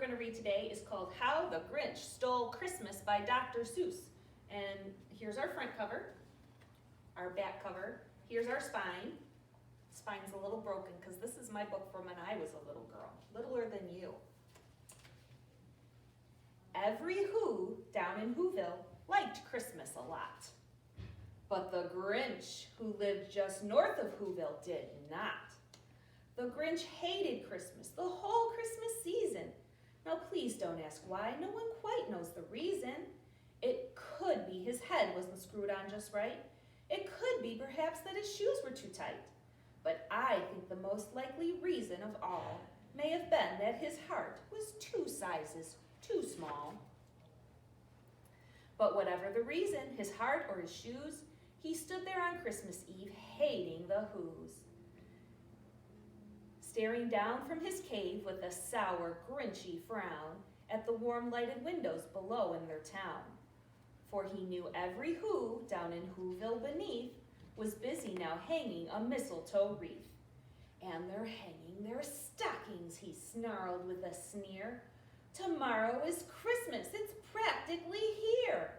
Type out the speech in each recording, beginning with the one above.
going to read today is called How the Grinch Stole Christmas by Dr. Seuss. And here's our front cover, our back cover. Here's our spine. Spine's a little broken because this is my book from when I was a little girl, littler than you. Every Who down in Whoville liked Christmas a lot. But the Grinch, who lived just north of Whoville, did not. The Grinch hated Christmas, the whole Christmas season. Now please don't ask why, no one quite knows the reason. It could be his head wasn't screwed on just right. It could be perhaps that his shoes were too tight. But I think the most likely reason of all may have been that his heart was 2 sizes too small. But whatever the reason, his heart or his shoes, he stood there on Christmas Eve hating the Whos, staring down from his cave with a sour, grinchy frown at the warm lighted windows below in their town. For he knew every Who down in Whoville beneath was busy now hanging a mistletoe wreath. And they're hanging their stockings, he snarled with a sneer. Tomorrow is Christmas, it's practically here.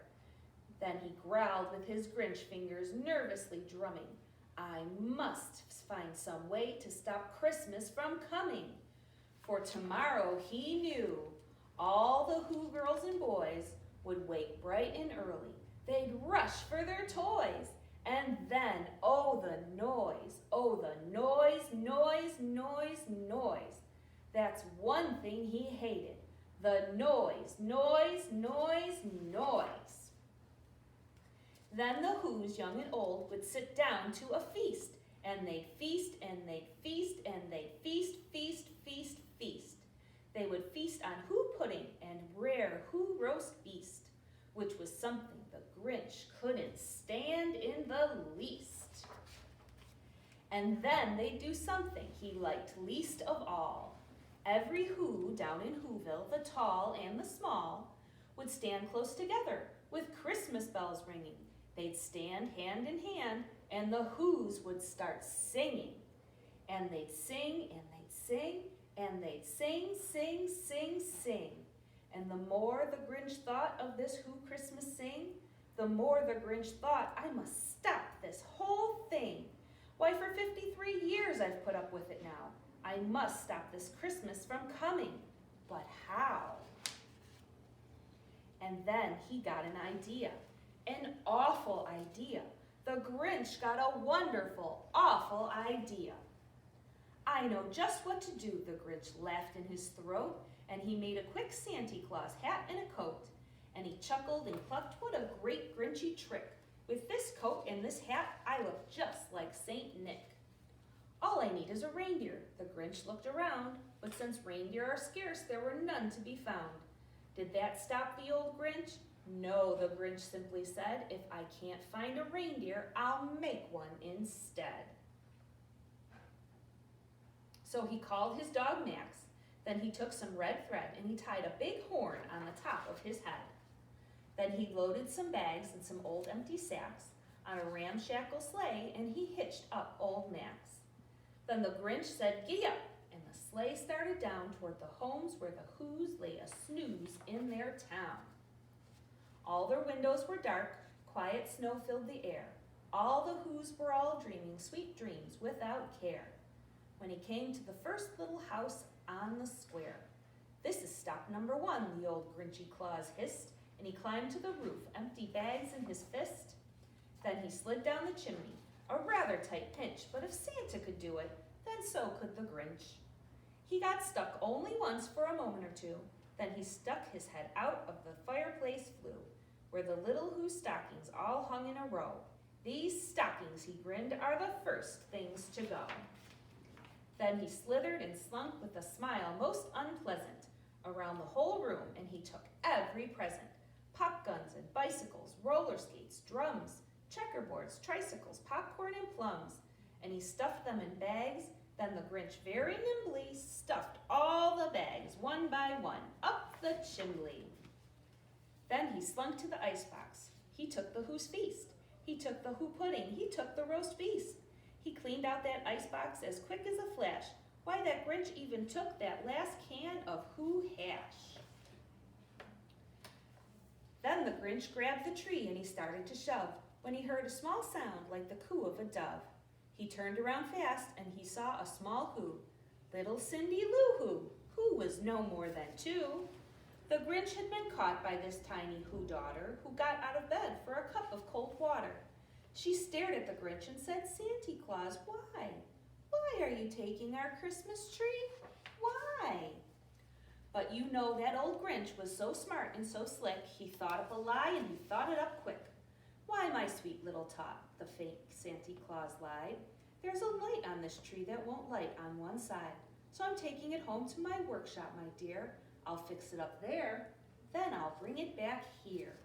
Then he growled with his Grinch fingers nervously drumming. I must find some way to stop Christmas from coming. For tomorrow, he knew, all the Who girls and boys would wake bright and early. They'd rush for their toys. And then, oh the noise, noise, noise, noise. That's one thing he hated, the noise, noise, noise, noise. Then the Whos, young and old, would sit down to a feast, and they'd feast, and they'd feast, and they'd feast, feast, feast, feast. They would feast on Who pudding and rare Who roast beast, which was something the Grinch couldn't stand in the least. And then they'd do something he liked least of all. Every Who down in Whoville, the tall and the small, would stand close together with Christmas bells ringing. They'd stand hand in hand, and the Whos would start singing. And they'd sing, and they'd sing, and they'd sing, sing, sing, sing. And the more the Grinch thought of this Who Christmas sing, the more the Grinch thought, I must stop this whole thing. Why, for 53 years I've put up with it now. I must stop this Christmas from coming. But how? And then he got an idea, an awful idea. The Grinch got a wonderful, awful idea. I know just what to do, the Grinch laughed in his throat, and he made a quick Santa Claus hat and a coat. And he chuckled and clucked, what a great Grinchy trick. With this coat and this hat, I look just like Saint Nick. All I need is a reindeer. The Grinch looked around, but since reindeer are scarce, there were none to be found. Did that stop the old Grinch? No, the Grinch simply said, if I can't find a reindeer, I'll make one instead. So he called his dog Max. Then he took some red thread and he tied a big horn on the top of his head. Then he loaded some bags and some old empty sacks on a ramshackle sleigh, and he hitched up old Max. Then the Grinch said, giddy up, and the sleigh started down toward the homes where the Whos lay a snooze in their town. All their windows were dark, quiet snow filled the air. All the Whos were all dreaming sweet dreams without care. When he came to the first little house on the square. This is stop number 1, the old Grinchy Claus hissed, and he climbed to the roof, empty bags in his fist. Then he slid down the chimney, a rather tight pinch, but if Santa could do it, then so could the Grinch. He got stuck only once for a moment or two, then he stuck his head out of the fireplace flue, where the little Who stockings all hung in a row. These stockings, he grinned, are the first things to go. Then he slithered and slunk with a smile most unpleasant around the whole room, and he took every present, pop guns and bicycles, roller skates, drums, checkerboards, tricycles, popcorn and plums, and he stuffed them in bags. Then the Grinch very nimbly stuffed all the bags, one by one, up the chimney. Then he slunk to the icebox. He took the Who's feast. He took the Who pudding. He took the roast beast. He cleaned out that icebox as quick as a flash. Why, that Grinch even took that last can of Who hash. Then the Grinch grabbed the tree and he started to shove, when he heard a small sound like the coo of a dove. He turned around fast and he saw a small who, little Cindy Lou Who was no more than 2. The Grinch had been caught by this tiny Who daughter, who got out of bed for a cup of cold water. She stared at the Grinch and said, Santa Claus, why? Why are you taking our Christmas tree? Why? But you know that old Grinch was so smart and so slick, he thought up a lie and he thought it up quick. Why, my sweet little tot, the fake Santa Claus lied. There's a light on this tree that won't light on one side, so I'm taking it home to my workshop, my dear. I'll fix it up there, then I'll bring it back here.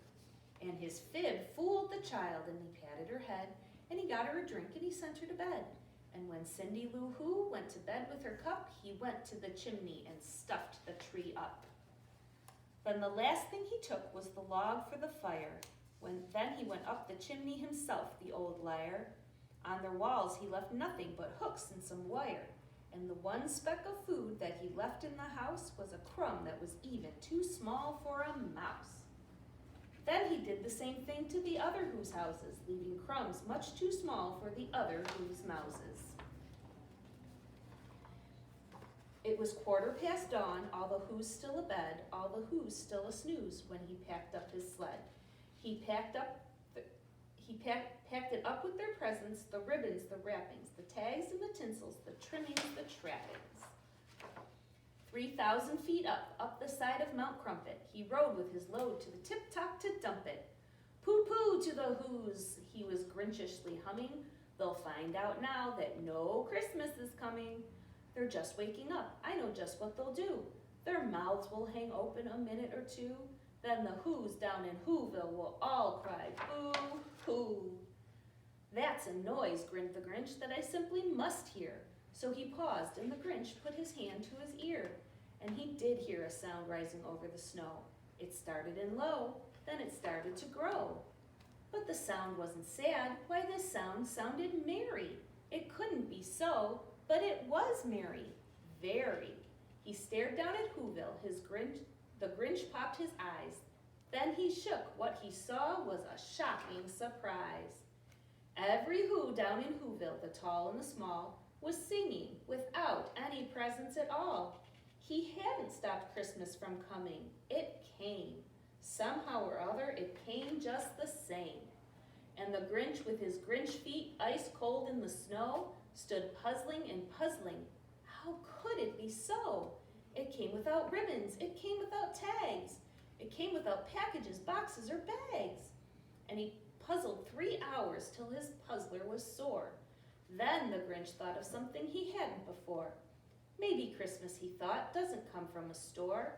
And his fib fooled the child, and he patted her head, and he got her a drink, and he sent her to bed. And when Cindy Lou Who went to bed with her cup, he went to the chimney and stuffed the tree up. Then the last thing he took was the log for the fire. Then he went up the chimney himself, the old liar. On their walls he left nothing but hooks and some wire. And the one speck of food that he left in the house was a crumb that was even too small for a mouse. Then he did the same thing to the other Who's houses, leaving crumbs much too small for the other Who's mouses. It was 15:15 dawn, all the Who's still abed, all the Who's still a snooze, when he packed up his sled. He packed it up with their presents, the ribbons, the wrappings, the tags and the tinsels, the trimmings, the trappings. 3,000 feet up the side of Mount Crumpet, he rode with his load to the tip-top to dump it. Pooh-pooh to the Who's, he was Grinchishly humming. They'll find out now that no Christmas is coming. They're just waking up, I know just what they'll do. Their mouths will hang open a minute or two. Then the Who's down in Whoville will all cry, boo-hoo. That's a noise, grinned the Grinch, that I simply must hear. So he paused, and the Grinch put his hand to his ear. And he did hear a sound rising over the snow. It started in low, then it started to grow. But the sound wasn't sad. Why, this sound sounded merry. It couldn't be so, but it was merry, very. He stared down at Whoville, the Grinch popped his eyes. Then he shook. What he saw was a shocking surprise. Every Who down in Whoville, the tall and the small, was singing without any presents at all. He hadn't stopped Christmas from coming. It came. Somehow or other, it came just the same. And the Grinch, with his Grinch feet ice cold in the snow, stood puzzling and puzzling. How could it be so? It came without ribbons. It came without tags. It came without packages, boxes, or bags. And he puzzled 3 hours till his puzzler was sore. Then the Grinch thought of something he hadn't before. Maybe Christmas, he thought, doesn't come from a store.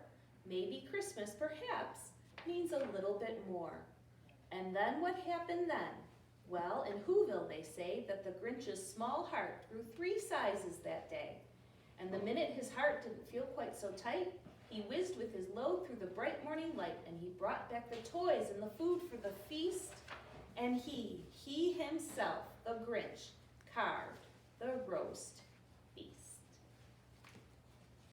Maybe Christmas, perhaps, means a little bit more. And then what happened then? Well, in Whoville they say that the Grinch's small heart grew 3 sizes that day. And the minute his heart didn't feel quite so tight, he whizzed with his load through the bright morning light, and he brought back the toys and the food for the feast. And he himself, the Grinch, carved the roast